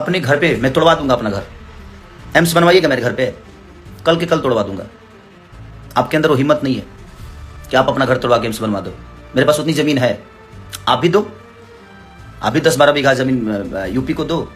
अपने घर पे मैं तोड़वा दूंगा अपना घर। एम्स बनवाइएगा मेरे घर पे, कल के कल तोड़वा दूंगा। आपके अंदर वो हिम्मत नहीं है कि आप अपना घर तोड़वा के एम्स बनवा दो। मेरे पास उतनी जमीन है, आप भी दो। आप भी 10-12 बीघा जमीन यूपी को दो।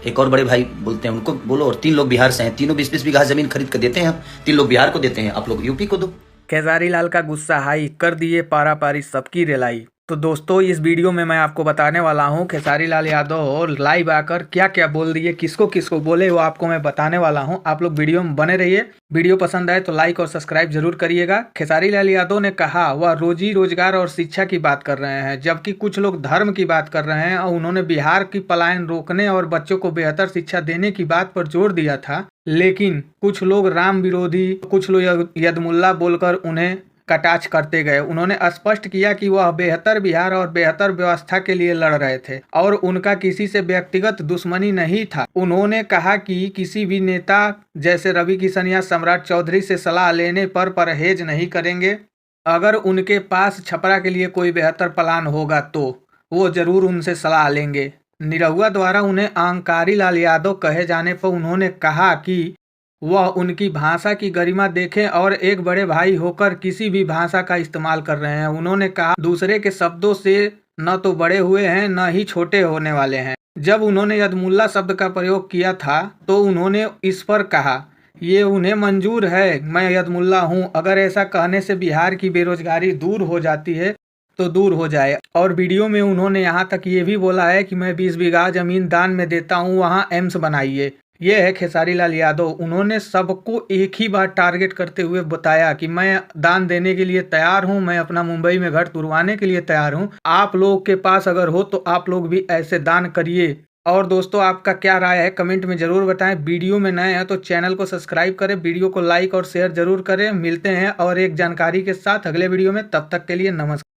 एक और बड़े भाई बोलते हैं, उनको बोलो। और 3 लोग बिहार से हैं, तीनों 20-20 बीघा जमीन खरीद कर देते हैं हम। 3 लोग बिहार को देते हैं, आप लोग यूपी को दो। खेसारी लाल का गुस्सा हाई, कर दिए पारा पारी सबकी रेलाई। तो दोस्तों, इस वीडियो में मैं आपको बताने वाला हूं खेसारी लाल यादव लाइव आकर क्या क्या बोल दिए, किसको किसको बोले, वो आपको मैं बताने वाला हूं। आप लोग वीडियो में बने रहिए। वीडियो पसंद आए तो लाइक और सब्सक्राइब जरूर करिएगा। खेसारी लाल यादव ने कहा वह रोजी रोजगार और शिक्षा की बात कर रहे हैं, जबकि कुछ लोग धर्म की बात कर रहे हैं। और उन्होंने बिहार की पलायन रोकने और बच्चों को बेहतर शिक्षा देने की बात पर जोर दिया था। लेकिन कुछ लोग राम विरोधी, कुछ लोग यदमुल्ला बोलकर उन्हें कटाक्ष करते गए। उन्होंने स्पष्ट किया कि वह बेहतर बिहार और बेहतर व्यवस्था के लिए लड़ रहे थे और उनका किसी से व्यक्तिगत दुश्मनी नहीं था। उन्होंने कहा कि किसी भी नेता जैसे रवि किशन या सम्राट चौधरी से सलाह लेने पर परहेज नहीं करेंगे। अगर उनके पास छपरा के लिए कोई बेहतर प्लान होगा तो वो जरूर उनसे सलाह लेंगे। निरहुआ द्वारा उन्हें अहंकारी लाल यादव कहे जाने पर उन्होंने कहा कि वह उनकी भाषा की गरिमा देखें और एक बड़े भाई होकर किसी भी भाषा का इस्तेमाल कर रहे हैं। उन्होंने कहा दूसरे के शब्दों से न तो बड़े हुए हैं न ही छोटे होने वाले हैं। जब उन्होंने यदमुल्ला शब्द का प्रयोग किया था तो उन्होंने इस पर कहा ये उन्हें मंजूर है, मैं यदमुल्ला हूँ। अगर ऐसा कहने से बिहार की बेरोजगारी दूर हो जाती है तो दूर हो जाए। और वीडियो में उन्होंने यहाँ तक ये भी बोला है कि मैं 20 बीघा जमीन दान में देता हूँ, वहाँ एम्स बनाइए। ये है खेसारी लाल यादव। उन्होंने सबको एक ही बार टारगेट करते हुए बताया कि मैं दान देने के लिए तैयार हूं, मैं अपना मुंबई में घर तुड़वाने के लिए तैयार हूं। आप लोग के पास अगर हो तो आप लोग भी ऐसे दान करिए। और दोस्तों, आपका क्या राय है कमेंट में जरूर बताएं। वीडियो में नए हैं तो चैनल को सब्सक्राइब करें, वीडियो को लाइक और शेयर जरूर करें। मिलते हैं और एक जानकारी के साथ अगले वीडियो में, तब तक के लिए नमस्कार।